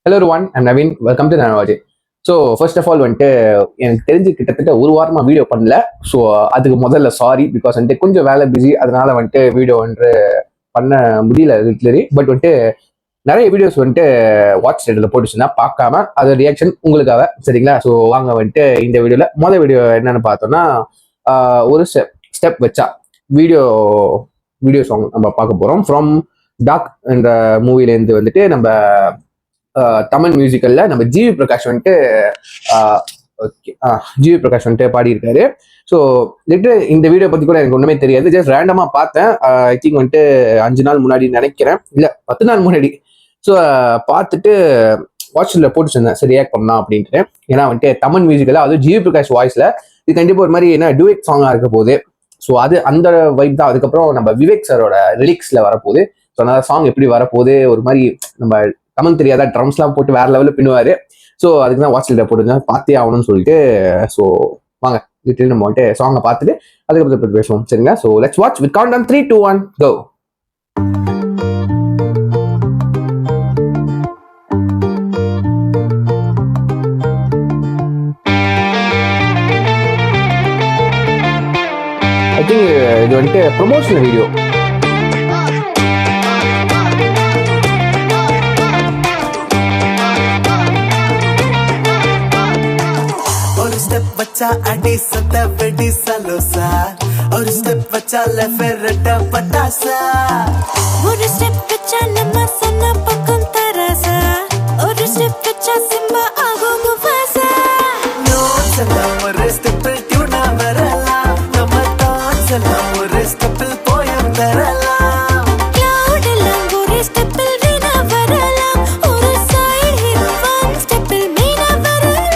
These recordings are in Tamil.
Hello one I'm Naveen, welcome to நானவாஜி. ஸோ ஃபர்ஸ்ட் ஆஃப் ஆல் வந்துட்டு எனக்கு தெரிஞ்சு கிட்டத்தட்ட ஒரு வாரமாக வீடியோ பண்ணல. ஸோ அதுக்கு முதல்ல சாரி, பிகாஸ் வந்துட்டு கொஞ்சம் வேலை பிஸி, அதனால வந்துட்டு வீடியோ வந்துட்டு பண்ண முடியல லிட்லரி. பட் வந்துட்டு நிறைய வீடியோஸ் வந்துட்டு வாட்ச் ஸ்டேட்டில் போட்டுச்சுன்னா பார்க்காம அது ரியாக்ஷன் உங்களுக்காக, சரிங்களா? ஸோ வாங்க வந்துட்டு இந்த வீடியோவில் மொதல் வீடியோ என்னன்னு பார்த்தோம்னா ஒரு ஸ்டெப் வச்சா வீடியோ சாங் நம்ம பார்க்க போகிறோம். ஃப்ரம் டாக் என்ற மூவிலேருந்து வந்துட்டு நம்ம தமிழ் மியூசிக்கல்ல நம்ம ஜிவி பிரகாஷ் வந்துட்டு பாடியிருக்காரு. ஸோ இந்த வீடியோ பத்தி கூட எனக்கு ஒண்ணுமே தெரியாது, ஜஸ்ட் ரேண்டமா பார்த்தேன். ஐ திங்க் வந்துட்டு 5 நாள் முன்னாடி நினைக்கிறேன், இல்ல 10 நாள் முன்னாடி. ஸோ பார்த்துட்டு வாட்ஸ்அப்ல போட்டுருந்தேன், சரி ரியாக்ட் பண்ணலாம் அப்படின்ட்டு. ஏன்னா வந்துட்டு தமிழ் மியூசிக்கல்ல அதுவும் ஜிவி பிரகாஷ் வாய்ஸ்ல இது கண்டிப்பா ஒரு மாதிரி என்ன டூயட் சாங்கா இருக்க போகுது. ஸோ அது அந்த வைப் தான். அதுக்கப்புறம் நம்ம விவேக் சாரோட லிரிக்ஸ்ல வரப்போகுது. ஸோ அந்த சாங் எப்படி வரப்போகுது, ஒரு மாதிரி நம்ம தமிழ் தெரியாத ட்ரம்ஸ்லாம் போட்டு வேற லெவலில் பின்னுவாரு. ஸோ அதுக்கு தான் வாட்ச் லீடர் போட்டுருந்தேன், பார்த்தே ஆகணும்னு சொல்லிட்டு. ஸோ வாங்க டீட்டெயில் நம்ம வந்துட்டு சாங்கை பார்த்துட்டு அதுக்கப்புறம் பேசுவோம், சரிங்களா? So let's watch with count on 3, 2, 1 go. I think இது வந்துட்டு ப்ரொமோஷனல் வீடியோ. அடி சத்த வெடி சலோசா, ஒரு ஸ்டெப் வச்சால ஃபெரட்ட பட்டாசா, ஒரு ஸ்டெப் வச்சா நம்ம சொன்ன பக்கம் தராசா, ஒரு ஸ்டெப் வச்சா சிம்பா ஆகும் முஃபாசா. நோட்ஸ் எல்லாம் ஒரு ஸ்டெப்பில் டியூனா வரலாம், நம்ம தாட்ஸ் எல்லாம் ஒரு ஸ்டெப்பில் போயம் தரலாம். கிளவுட் எல்லாம் ஒரு ஸ்டெப்பில் வீணா வரலாம், ஒரு சைடு ஹிட் ஒன் ஸ்டெப்பில் மீனா வரலாம்.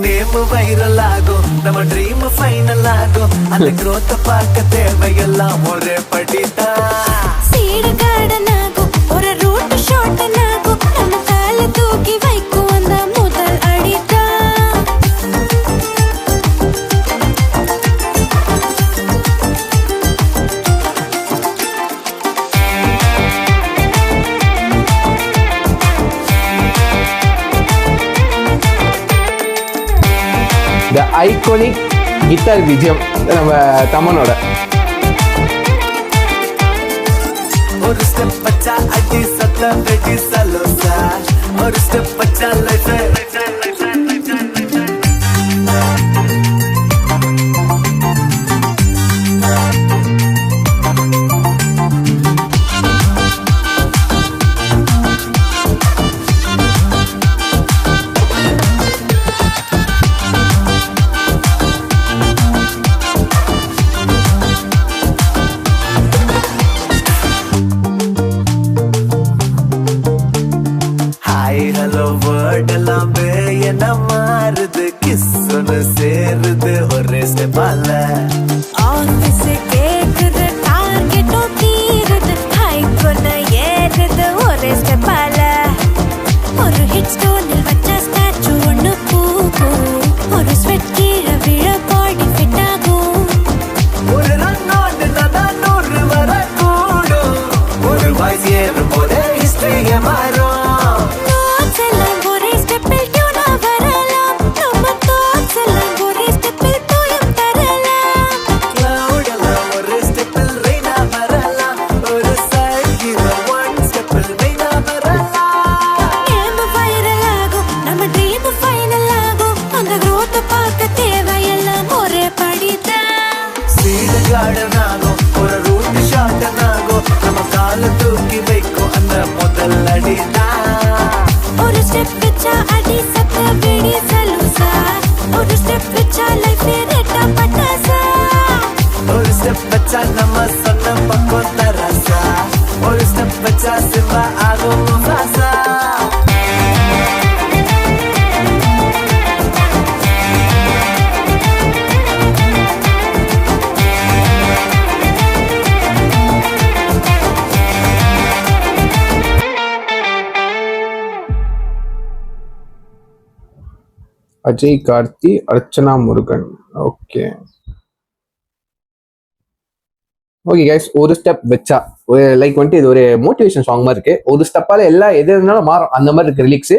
நேம் வைரல் ஆகும், நம்ம ட்ரீம் ஃபைனல் ஆகும், அந்த growth பார்க்க தேவையெல்லாம் ஒரே படிதான். சீடு கார்டன் ஆகும், ஒரு ரூட் ஷார்ட் ஆகும், நம்ம கால தூக்கி வைக்கும் அந்த முதல் அடிதான். த ஐகானிக் கிட்டார் விஜயம் நம்ம தமனோட. ஒரு ஸ்டெப் வச்சா அடி சத்த வெடி சலோசா, ஒரு ஸ்டெப் வச்சா லைஃப் என்ன மாறுது, கிஸ் ஒன்னு சேருது ஒரே ஸ்டெப்பால. ஆஃபீஸ் கேக்குது, டார்கெட்டும் தீருது, ஹைக் ஒன்னு ஏறுது ஒரே ஸ்டெப்பால. ஒரு ஹிட் ஸ்டோனில் வச்ச ஸ்டாச்சு ஒன்னு பூக்கும், ஒரு ஸ்வெட் கீழே விழ பாடி ஃபிட் ஆகும். ஒரு ரன்னோடு நான் 100 வர கூடும், ஒரு வாய்ஸ் ஏறும் போதே ஹிஸ்டரியே மாறும். ஒரு ரூட் ஷார்ட் ஆகும், நம்ம கால தூக்கி வைக்கும் அந்த முதல் அடிதான். ஒரு ஸ்டெப் வச்சா அடி சத்த வெடி சலூசா, ஒரு ஸ்டெப் வச்சா லைஃப் ரெட்டா பட்டாசா, ஒரு ஸ்டெப் வச்சா நம்ம சொன்ன பக்கம் தராசா, ஒரு ஸ்டெப் வச்சா சிம்பா ஆகும் Mufasa. Ajay Karthi, Archana Murugan. Okay okay guys, ஒரு ஸ்டெப் வச்சா லைக் வந்துட்டு இது ஒரு மோட்டிவேஷன் சாங் மாதிரி இருக்கு. ஒரு ஸ்டெப்பால எல்லாம் எது இருந்தாலும் மாறும், அந்த மாதிரி இருக்கு ரிலீக்ஸ்.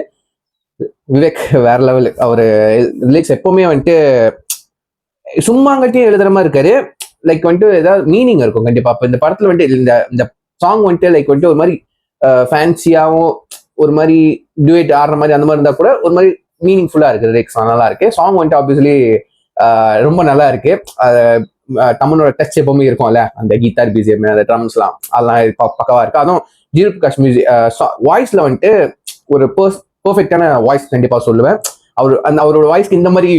விவேக் வேற லெவல். அவரு ரிலீக்ஸ் எப்பவுமே வந்துட்டு சும்மாங்கட்டியும் எழுதுற மாதிரி இருக்காரு. லைக் வந்துட்டு ஏதாவது மீனிங் இருக்கும் கண்டிப்பா. அப்ப இந்த படத்துல வந்துட்டு இந்த சாங் வந்துட்டு லைக் வந்துட்டு ஒரு மாதிரி ஃபேன்சியாவும் ஒரு மாதிரி டுவேட் ஆடுற மாதிரி அந்த மாதிரி இருந்தா கூட ஒரு மாதிரி மீனிங்ஃபுல்லா இருக்கு. லிரிக்ஸ் நல்லா இருக்கு. சாங் வந்துட்டு ஆப்வியஸ்லி ரொம்ப நல்லா இருக்கு. தமிழோட டச் எப்பவுமே இருக்கும்ல, அந்த கிட்டார் பிஜிஎம், அந்த ட்ரம்ஸ்லாம் அதெல்லாம் பக்கவா இருக்கு. அதுவும் ஜீரோ பிரகாஷ் மியூசிக் வாய்ஸ்ல வந்துட்டு ஒரு பெர்ஃபெக்டான வாய்ஸ் கண்டிப்பா சொல்லுவேன். அவரோட வாய்ஸ்க்கு இந்த மாதிரி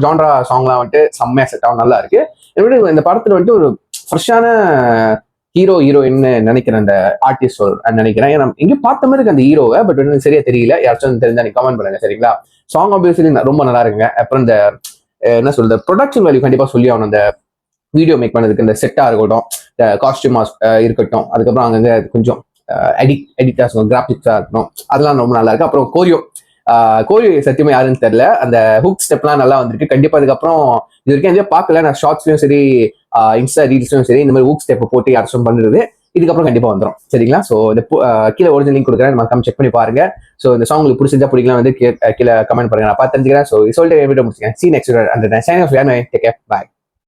ஜான்ரா சாங்லாம் வந்துட்டு செம்மையா செட் ஆகும், நல்லா இருக்கு. இந்த படத்துல வந்துட்டு ஒரு ஃப்ரெஷ்ஷான ஹீரோயின் நினைக்கிறேன், அந்த ஆர்டிஸ்ட் நினைக்கிறேன். ஏன்னா எங்கேயும் பார்த்த மாதிரி இருக்கு அந்த ஹீரோவை, பட் வந்து சரியா தெரியல. யாராச்சும் தெரிஞ்சா நீங்க கமெண்ட் பண்ணுங்க, சரிங்களா? சாங் ஆப்வியஸ்லி ரொம்ப நல்லா இருக்குங்க. அப்புறம் இந்த என்ன சொல்றது, ப்ரொடக்ஷன் வேல்யூ கண்டிப்பா சொல்லி ஆகணும். அந்த வீடியோ மேக் பண்ணதுக்கு இந்த செட்டா இருக்கட்டும், இந்த காஸ்டியூமா இருக்கட்டும், அதுக்கப்புறம் அங்கங்க கொஞ்சம் எடிட்டர்ஸ் கிராபிக்ஸா இருக்கட்டும், அதெல்லாம் ரொம்ப நல்லா இருக்கு. அப்புறம் கோரியோ சத்தியமா யாருன்னு தெரியல, அந்த ஹுக் ஸ்டெப்லாம் நல்லா வந்திருக்கு கண்டிப்பா. அதுக்கப்புறம் இது வரைக்கும் எங்கேயும் பார்க்கல, நான் ஷார்ட்ஸ்லயும் சரி இன்ஸ்டா ரீல்ஸ்லயும் சரி இந்த மாதிரி ஹுக் ஸ்டெப் போட்டு யாரும் பண்ணுறது இதுக்கப்புறம் கண்டிப்பா வந்துடும், சரிங்களா? ஸோ இந்த கீழே ஒரிஜினல் லிங்க் கொடுக்குறேன், நம்ம செக் பண்ணி பாருங்க. ஸோ இந்த சாங் உங்களுக்கு பிடிச்சிருந்தா பிடிக்கலாம் வந்து கீழே கமெண்ட் பண்ணுங்க, நான் பார்த்து தெரிஞ்சுக்கிறேன். ஸோ சொல்லிட்டு video முடிச்சுக்கேன். See you next video. And the sign off. Bye.